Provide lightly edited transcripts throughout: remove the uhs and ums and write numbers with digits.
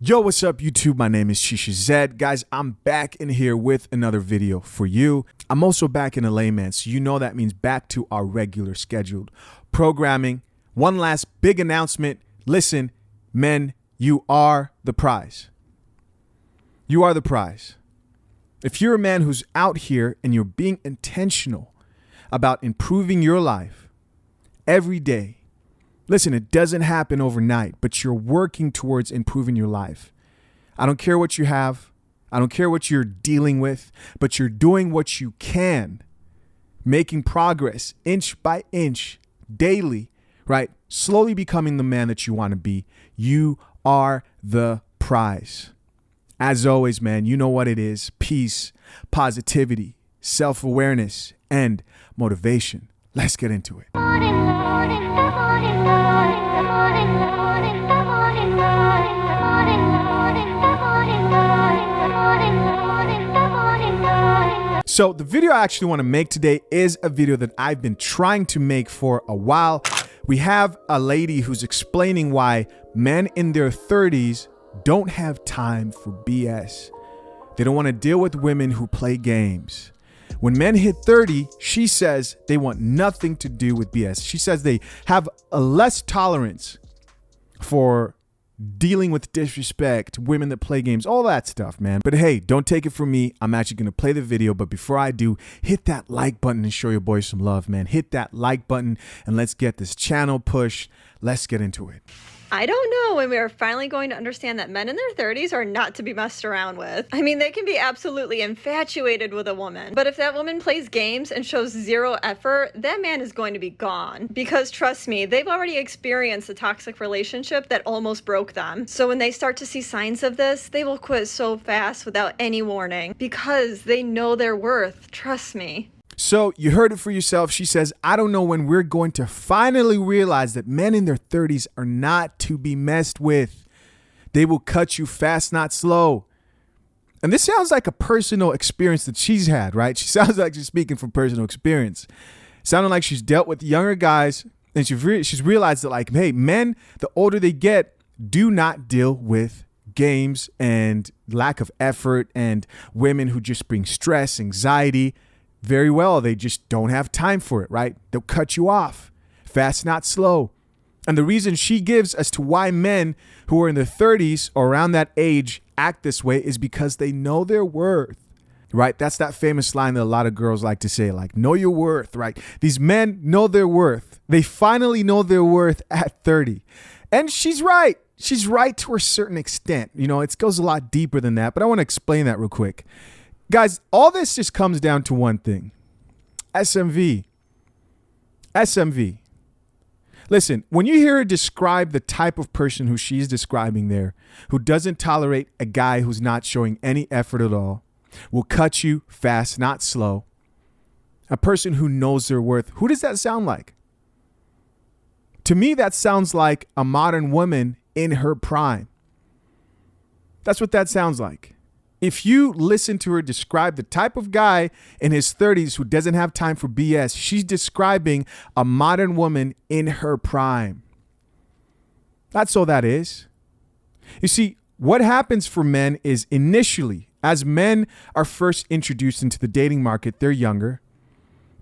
Yo, what's up YouTube? My name is Shisha Zed. Guys, I'm back in here with another video for you. I'm also back in LA, man, so you know that means back to our regular scheduled programming. One last big announcement. Listen, men, you are the prize. You are the prize. If you're a man who's out here and you're being intentional about improving your life every day, listen, it doesn't happen overnight, but you're working towards improving your life. I don't care what you have. I don't care what you're dealing with, but you're doing what you can, making progress inch by inch, daily, right? Slowly becoming the man that you want to be. You are the prize. As always, man, you know what it is. Peace, positivity, self-awareness, and motivation. Let's get into it. So the video I actually want to make today is a video that I've been trying to make for a while. We have a lady who's explaining why men in their 30s don't have time for BS. They don't want to deal with women who play games. When men hit 30, she says they want nothing to do with BS. She says they have a less tolerance for dealing with disrespect, women that play games, all that stuff, man. But hey, don't take it from me. I'm actually going to play the video. But before I do, hit that like button and show your boys some love, man. Hit that like button and let's get this channel pushed. Let's get into it. I don't know when we are finally going to understand that men in their 30s are not to be messed around with. I mean, they can be absolutely infatuated with a woman, but if that woman plays games and shows zero effort, that man is going to be gone. Because trust me, they've already experienced a toxic relationship that almost broke them. So when they start to see signs of this, they will quit so fast without any warning because they know their worth. Trust me. So you heard it for yourself. She says, I don't know when we're going to finally realize that men in their 30s are not to be messed with. They will cut you fast, not slow. And this sounds like a personal experience that she's had, right? She sounds like she's speaking from personal experience. Sounding like she's dealt with younger guys and she's realized that, like, hey, men, the older they get, do not deal with games and lack of effort and women who just bring stress, anxiety. Very well, they just don't have time for it, right? They'll cut you off. Fast, not slow. And the reason she gives as to why men who are in their 30s or around that age act this way is because they know their worth, right? That's that famous line that a lot of girls like to say, like, know your worth, right? These men know their worth. They finally know their worth at 30. And she's right. She's right to a certain extent. You know, it goes a lot deeper than that, but I want to explain that real quick. Guys, all this just comes down to one thing. SMV. SMV. Listen, when you hear her describe the type of person who she's describing there, who doesn't tolerate a guy who's not showing any effort at all, will cut you fast, not slow, a person who knows their worth, who does that sound like? To me, that sounds like a modern woman in her prime. That's what that sounds like. If you listen to her describe the type of guy in his 30s who doesn't have time for BS, she's describing a modern woman in her prime. That's all that is. You see, what happens for men is initially, as men are first introduced into the dating market, they're younger.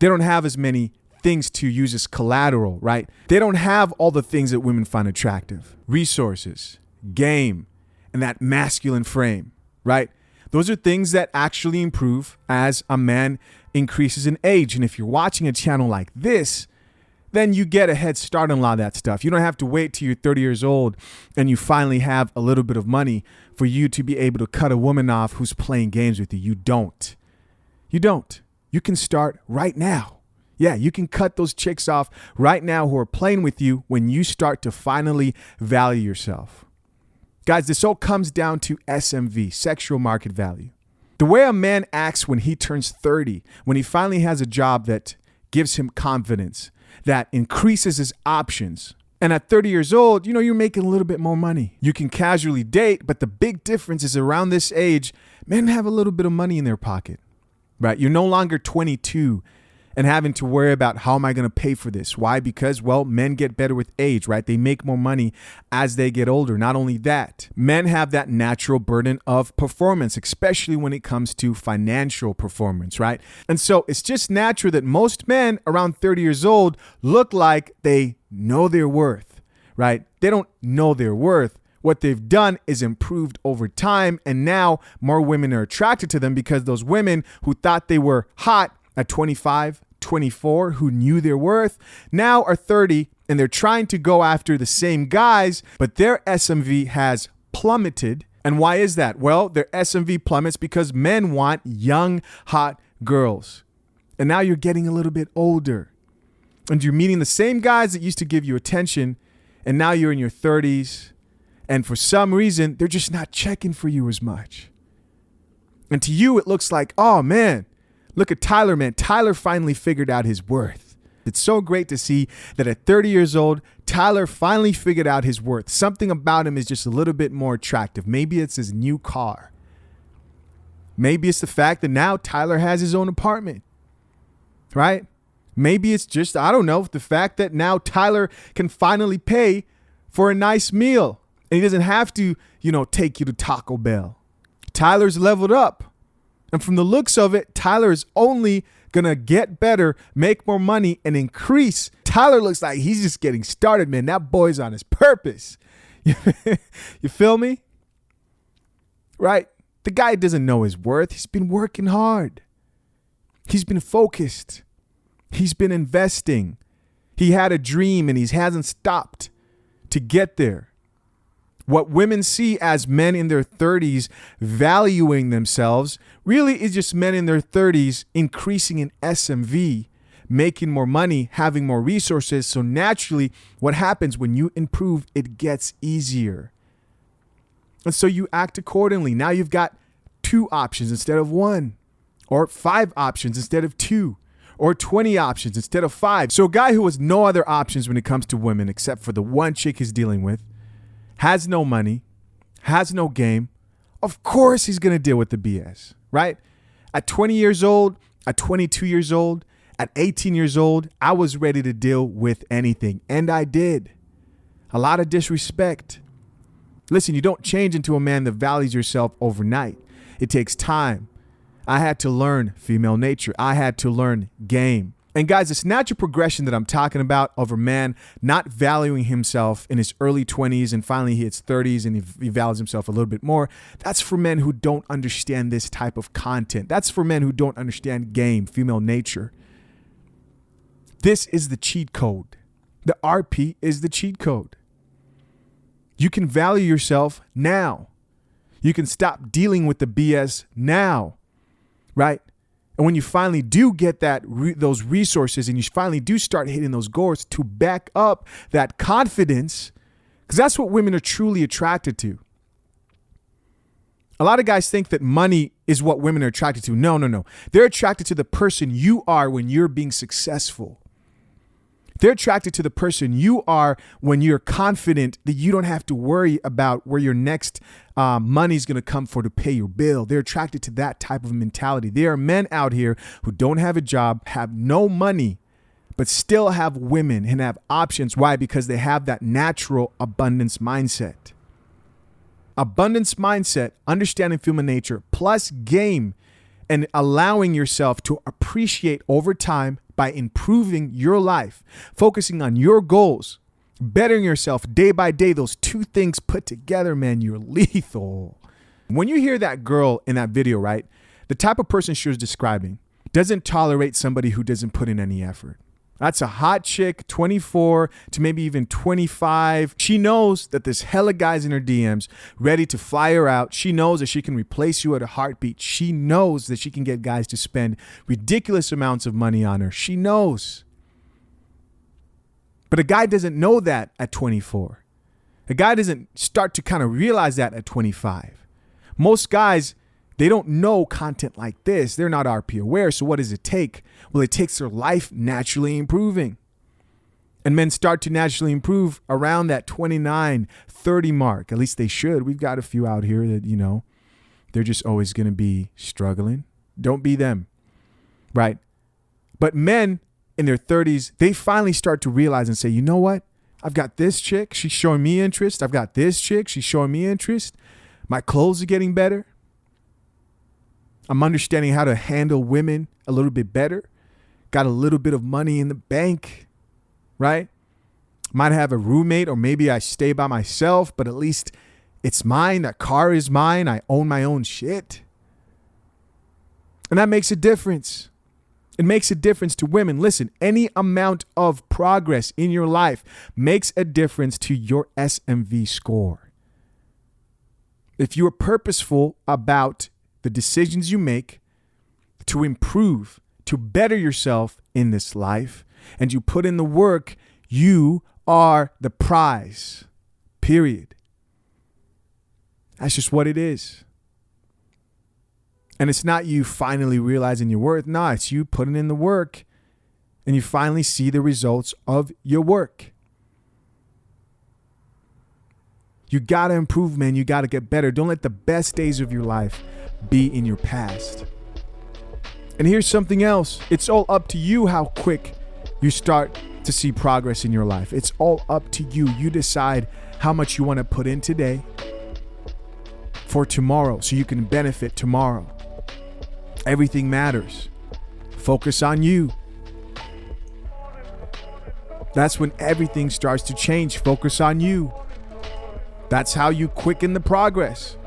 They don't have as many things to use as collateral, right? They don't have all the things that women find attractive. Resources, game, and that masculine frame, right? Those are things that actually improve as a man increases in age. And if you're watching a channel like this, then you get a head start on a lot of that stuff. You don't have to wait till you're 30 years old and you finally have a little bit of money for you to be able to cut a woman off who's playing games with you. You don't. You don't. You can start right now. Yeah, you can cut those chicks off right now who are playing with you when you start to finally value yourself. Guys, this all comes down to SMV, sexual market value. The way a man acts when he turns 30, when he finally has a job that gives him confidence, that increases his options. And at 30 years old, you know, you're making a little bit more money. You can casually date, but the big difference is around this age, men have a little bit of money in their pocket, right? You're no longer 22 and having to worry about how am I going to pay for this? Why? Because, well, men get better with age, right? They make more money as they get older. Not only that, men have that natural burden of performance, especially when it comes to financial performance, right? And so it's just natural that most men around 30 years old look like they know their worth, right? They don't know their worth. What they've done is improved over time, and now more women are attracted to them because those women who thought they were hot at 25, 24, who knew their worth, now are 30 and they're trying to go after the same guys, but their SMV has plummeted. And why is that? Well, their SMV plummets because men want young, hot girls. And now you're getting a little bit older and you're meeting the same guys that used to give you attention, and now you're in your 30s. And for some reason, they're just not checking for you as much. And to you, it looks like, oh man, look at Tyler, man. Tyler finally figured out his worth. It's so great to see that at 30 years old, Tyler finally figured out his worth. Something about him is just a little bit more attractive. Maybe it's his new car. Maybe it's the fact that now Tyler has his own apartment, right? Maybe it's just, I don't know, the fact that now Tyler can finally pay for a nice meal and he doesn't have to, take you to Taco Bell. Tyler's leveled up. And from the looks of it, Tyler is only going to get better, make more money, and increase. Tyler looks like he's just getting started, man. That boy's on his purpose. You feel me? Right? The guy doesn't know his worth. He's been working hard. He's been focused. He's been investing. He had a dream and he hasn't stopped to get there. What women see as men in their 30s valuing themselves really is just men in their 30s increasing in SMV, making more money, having more resources. So naturally, what happens when you improve, it gets easier. And so you act accordingly. Now you've got 2 options instead of 1, or 5 options instead of 2, or 20 options instead of 5. So a guy who has no other options when it comes to women except for the one chick he's dealing with, has no money, has no game, of course he's going to deal with the BS, right? At 20 years old, at 22 years old, at 18 years old, I was ready to deal with anything. And I did. A lot of disrespect. Listen, you don't change into a man that values yourself overnight. It takes time. I had to learn female nature. I had to learn game. And guys, this natural progression that I'm talking about of a man not valuing himself in his early 20s and finally he hits 30s and he values himself a little bit more, that's for men who don't understand this type of content. That's for men who don't understand game, female nature. This is the cheat code. The RP is the cheat code. You can value yourself now. You can stop dealing with the BS now, right? And when you finally do get those resources and you finally do start hitting those goals to back up that confidence, because that's what women are truly attracted to. A lot of guys think that money is what women are attracted to. No. They're attracted to the person you are when you're being successful. They're attracted to the person you are when you're confident that you don't have to worry about where your next money is going to come for to pay your bill. They're attracted to that type of mentality. There are men out here who don't have a job, have no money, but still have women and have options. Why? Because they have that natural abundance mindset. Abundance mindset, understanding human nature, plus game, and allowing yourself to appreciate over time by improving your life, focusing on your goals, bettering yourself day by day. Those 2 things put together, man, you're lethal. When you hear that girl in that video, right, the type of person she was describing doesn't tolerate somebody who doesn't put in any effort. That's a hot chick, 24 to maybe even 25. She knows that there's hella guys in her DMs ready to fly her out. She knows that she can replace you at a heartbeat. She knows that she can get guys to spend ridiculous amounts of money on her. She knows. But a guy doesn't know that at 24. A guy doesn't start to kind of realize that at 25. Most guys, they don't know content like this. They're not RP aware. So what does it take? Well, it takes their life naturally improving. And men start to naturally improve around that 29, 30 mark. At least they should. We've got a few out here that, they're just always going to be struggling. Don't be them, right? But men in their 30s, they finally start to realize and say, you know what? I've got this chick. She's showing me interest. I've got this chick. She's showing me interest. My clothes are getting better. I'm understanding how to handle women a little bit better. Got a little bit of money in the bank, right? Might have a roommate, or maybe I stay by myself, but at least it's mine. That car is mine. I own my own shit. And that makes a difference. It makes a difference to women. Listen, any amount of progress in your life makes a difference to your SMV score. If you are purposeful about the decisions you make to improve, to better yourself in this life, and you put in the work, you are the prize. Period. That's just what it is. And it's not you finally realizing your worth. No, it's you putting in the work and you finally see the results of your work. You got to improve, man. You got to get better. Don't let the best days of your life be in your past. And here's something else. It's all up to you how quick you start to see progress in your life. It's all up to you. You decide how much you want to put in today for tomorrow so you can benefit tomorrow. Everything matters. Focus on you. That's when everything starts to change. Focus on you. That's how you quicken the progress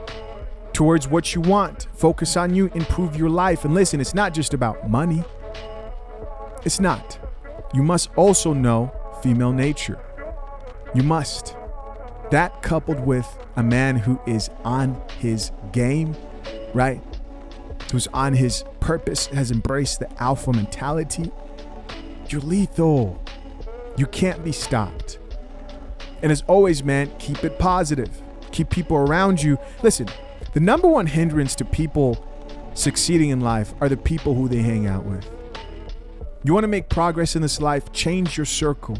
towards what you want. Focus on you. Improve your life. And listen, it's not just about money. It's not. You must also know female nature. You must. That coupled with a man who is on his game, right? Who's on his purpose, has embraced the alpha mentality. You're lethal. You can't be stopped. And as always, man, keep it positive. Keep people around you. Listen, the number one hindrance to people succeeding in life are the people who they hang out with. You want to make progress in this life? Change your circle.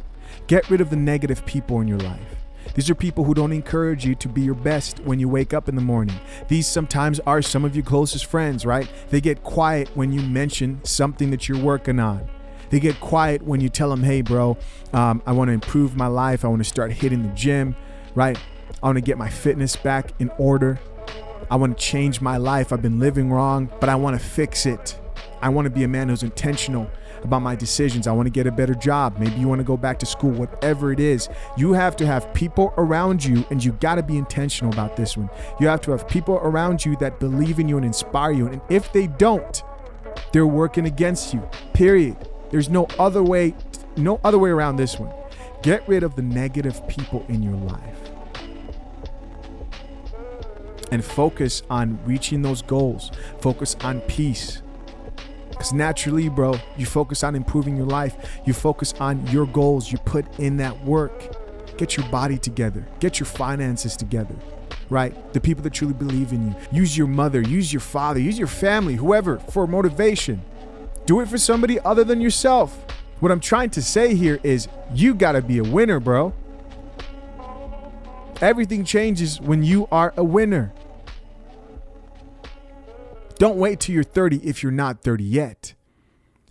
Get rid of the negative people in your life. These are people who don't encourage you to be your best when you wake up in the morning. These sometimes are some of your closest friends, right? They get quiet when you mention something that you're working on. They get quiet when you tell them, hey, bro, I want to improve my life. I want to start hitting the gym, right? I want to get my fitness back in order. I want to change my life. I've been living wrong, but I want to fix it. I want to be a man who's intentional about my decisions. I want to get a better job. Maybe you want to go back to school, whatever it is. You have to have people around you, and you got to be intentional about this one. You have to have people around you that believe in you and inspire you. And if they don't, they're working against you, period. There's no other way around this one. Get rid of the negative people in your life and focus on reaching those goals. Focus on peace. Because naturally, bro, you focus on improving your life. You focus on your goals. You put in that work. Get your body together. Get your finances together, right? The people that truly believe in you. Use your mother, use your father, use your family, whoever, for motivation. Do it for somebody other than yourself. What I'm trying to say here is you got to be a winner, bro. Everything changes when you are a winner. Don't wait till you're 30 if you're not 30 yet.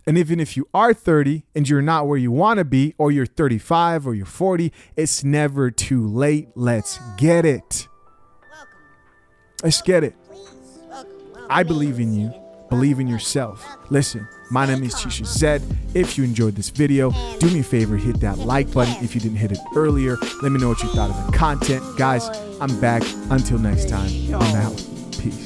And even if you are 30 and you're not where you want to be, or you're 35 or you're 40, it's never too late. Let's get it. Let's get it. I believe in you. Believe in yourself. Listen, my name is Chisha Zed. If you enjoyed this video, do me a favor, hit that like button. If you didn't hit it earlier, let me know what you thought of the content. Guys, I'm back. Until next time, I'm out. Peace.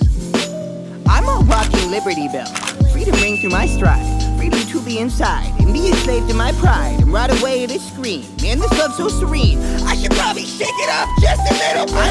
I'm a walking Liberty Bell, free to ring through my stride, freedom to be inside, and be a slave to my pride, and ride away to scream. Man, this love's so serene, I should probably shake it up just a little bit.